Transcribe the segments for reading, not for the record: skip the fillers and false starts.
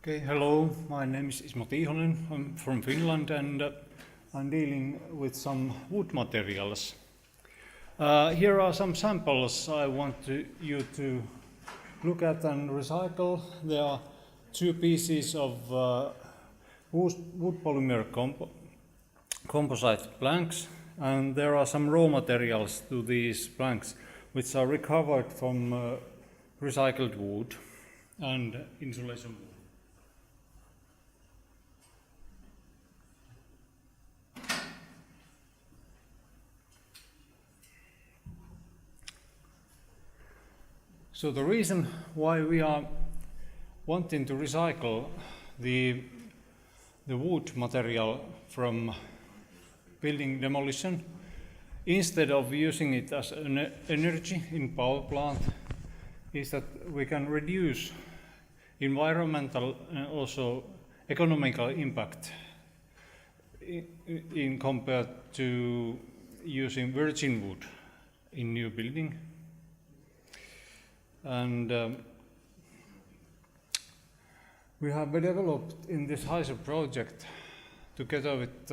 Okay, hello, my name is Ismo Tiihonen. I'm from Finland and I'm dealing with some wood materials. Here are some samples I want you to look at and recycle. There are two pieces of wood-polymer composite planks, and there are some raw materials to these planks which are recovered from recycled wood and insulation wood. So the reason why we are wanting to recycle the wood material from building demolition instead of using it as an energy in power plant is that we can reduce environmental and also economical impact in compared to using virgin wood in new building. And we have developed in this HISER project together with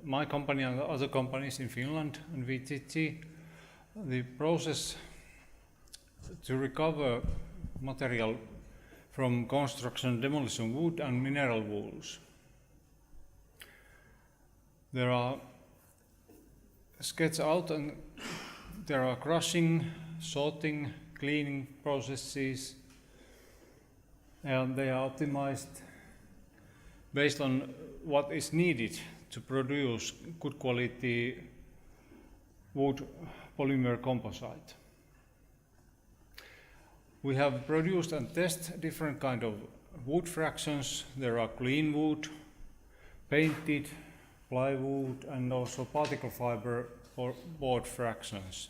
my company and other companies in Finland and VTT the process to recover material from construction demolition wood and mineral wools. There are sketched out and there are crushing, sorting, cleaning processes, and they are optimized based on what is needed to produce good quality wood polymer composite. We have produced and tested different kind of wood fractions. There are clean wood, painted, plywood, and also particle fiber or board fractions.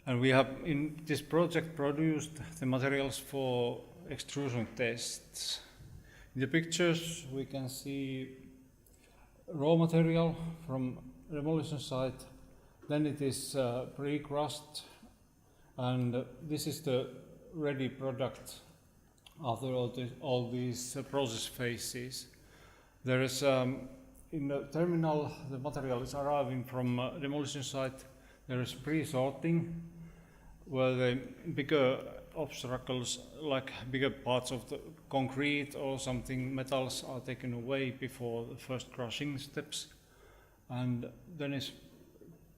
And we have in this project produced the materials for extrusion tests. In the pictures we can see raw material from demolition site, then it is pre-crushed, and this is the ready product after all these process phases. There is in the terminal the material is arriving from demolition site. There is pre-sorting where the bigger obstacles like bigger parts of the concrete or something metals are taken away before the first crushing steps, and then is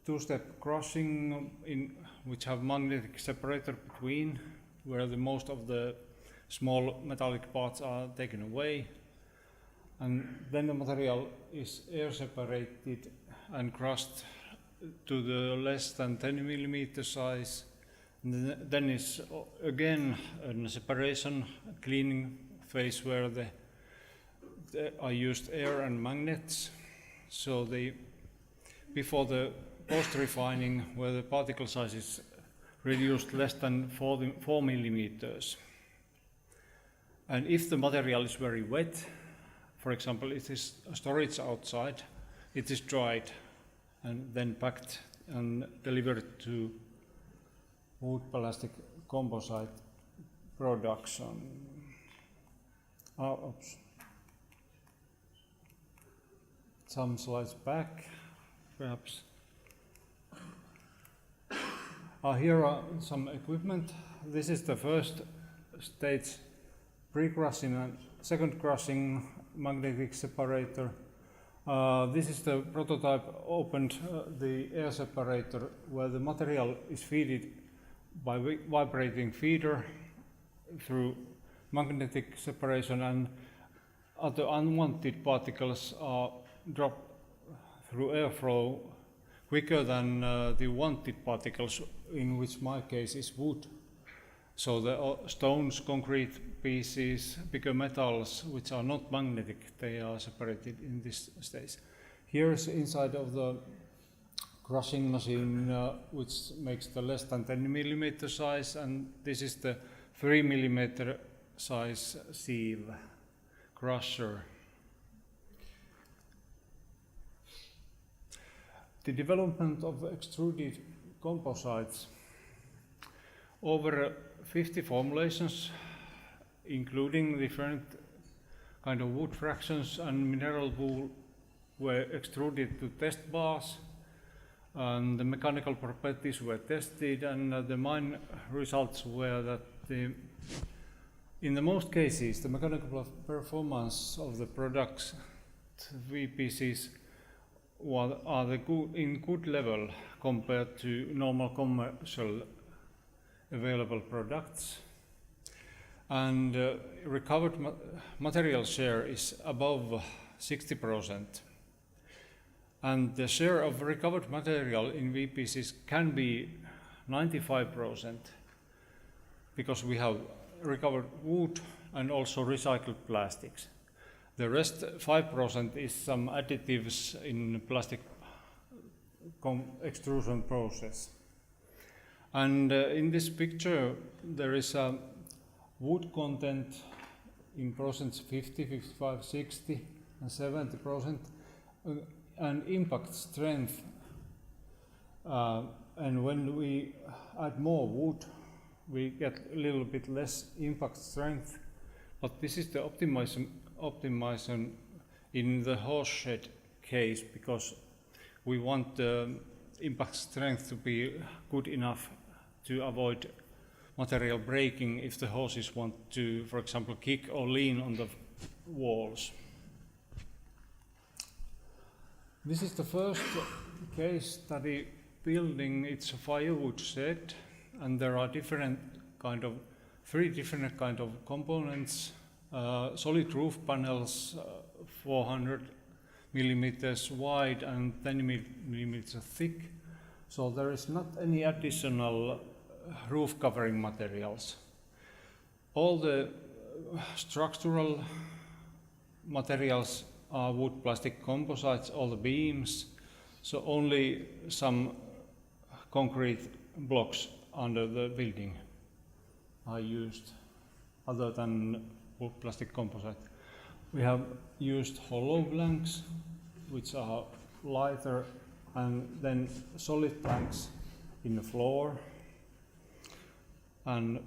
two-step crushing in which have magnetic separator between where the most of the small metallic parts are taken away, and then the material is air separated and crushed to the less than 10 millimeter size. And then is again a separation cleaning phase where are used air and magnets. So before the post-refining where the particle size is reduced less than 4 millimeters. And if the material is very wet, for example, it is storage outside, it is dried and then packed and delivered to wood plastic composite production. Oops. Some slides back, perhaps. Here are some equipment. This is the first stage pre-crushing and second crushing magnetic separator. This is the prototype opened the air separator where the material is fed by vibrating feeder through magnetic separation, and other unwanted particles are dropped through airflow quicker than the wanted particles, in which my case is wood. So the stones, concrete pieces, bigger metals which are not magnetic, they are separated in this stage. Here is inside of the crushing machine which makes the less than 10 millimeter size, and this is the 3 millimeter size sieve crusher. The development of extruded composites. Over 50 formulations including different kind of wood fractions and mineral wool, were extruded to test bars, and the mechanical properties were tested, and the main results were that in the most cases the mechanical performance of the products VPCs are in good level compared to normal commercial available products, and recovered material share is above 60%. And the share of recovered material in VPCs can be 95% because we have recovered wood and also recycled plastics. The rest 5% is some additives in plastic extrusion process. And in this picture there is a wood content in percents 50, 55, 60 and 70%, and impact strength. And when we add more wood, we get a little bit less impact strength. But this is the optimization in the horse shed case, because we want the impact strength to be good enough to avoid material breaking if the horses want to, for example, kick or lean on the walls. This is the first case study building. It's a firewood shed, and there are three different kind of components. Solid roof panels, 400 millimeters wide and 10 millimeters thick. So there is not any additional roof covering materials. All the structural materials are wood plastic composites, all the beams, so only some concrete blocks under the building are used other than wood plastic composite. We have used hollow blanks, which are lighter, and then solid planks in the floor. And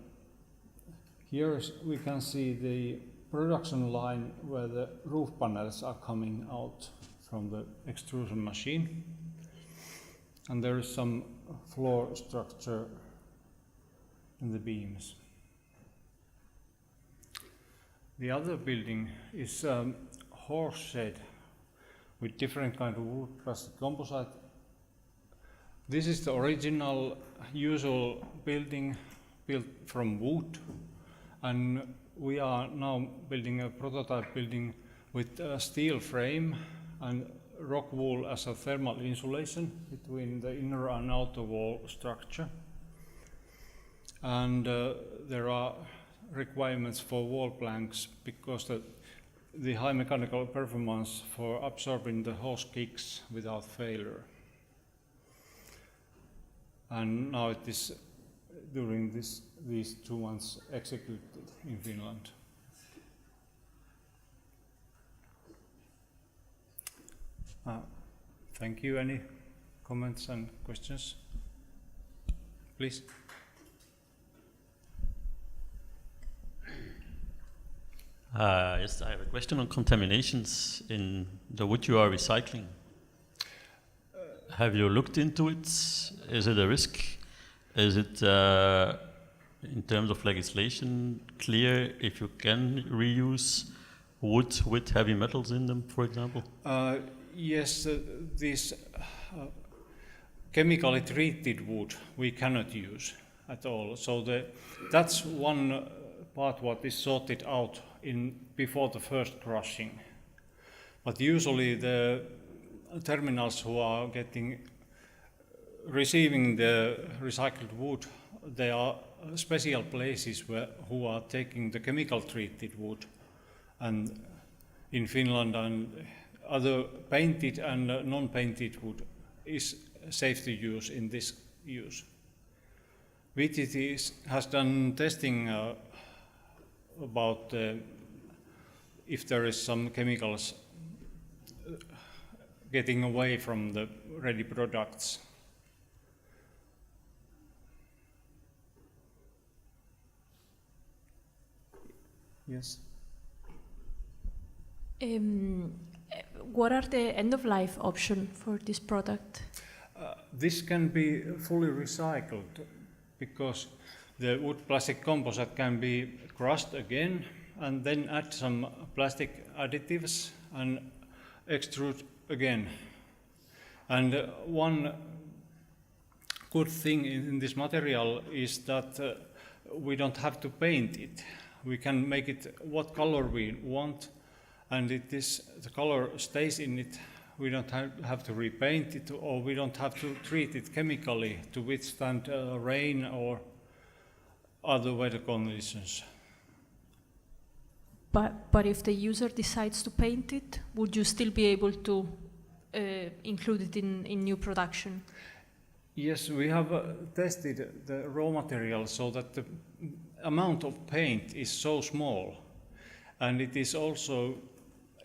here we can see the production line where the roof panels are coming out from the extrusion machine. And there is some floor structure in the beams. The other building is a horse shed with different kind of wood plastic composite. This is the original usual building built from wood, and we are now building a prototype building with a steel frame and rock wool as a thermal insulation between the inner and outer wall structure. And there are requirements for wall planks because the high mechanical performance for absorbing the horse kicks without failure. And now it is during these 2 months executed in Finland. Thank you. Any comments and questions? Please. Yes, I have a question on contaminations in the wood you are recycling. Have you looked into it? Is it a risk? Is it, in terms of legislation, clear if you can reuse wood with heavy metals in them, for example? Yes, this chemically treated wood we cannot use at all. So that's one part what is sorted out before the first crushing. But usually the terminals who are receiving the recycled wood, they are special places who are taking the chemical treated wood, and in Finland and other painted and non-painted wood is safe to use in this use. VTT has done testing about if there is some chemicals getting away from the ready products. Yes. What are the end-of-life options for this product? This can be fully recycled because the wood plastic composite can be crushed again and then add some plastic additives and extrude again. And one good thing in this material is that we don't have to paint it. We can make it what color we want, and the color stays in it. We don't have to repaint it, or we don't have to treat it chemically to withstand rain or other weather conditions. But if the user decides to paint it, would you still be able to include it in new production? Yes, we have tested the raw material so that the amount of paint is so small, and it is also,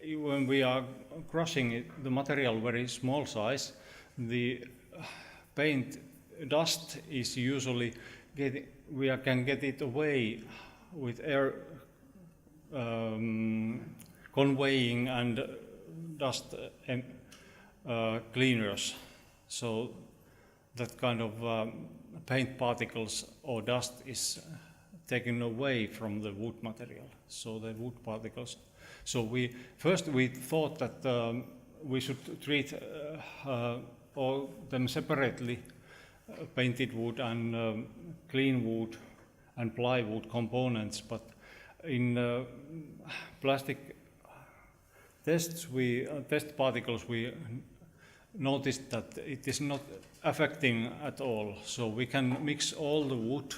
when we are crushing it, the material very small size, the paint dust is usually we can get it away with air conveying and dust cleaners. So that kind of paint particles or dust is taken away from the wood material. So the wood particles. So we thought that we should treat all them separately, painted wood and clean wood and plywood components, but in plastic tests, test particles, we noticed that it is not affecting at all. So we can mix all the wood,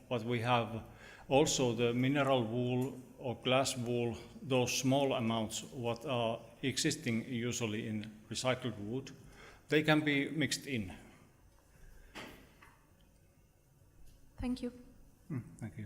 what we have, also the mineral wool or glass wool, those small amounts what are existing usually in recycled wood, they can be mixed in. Thank you. Thank you.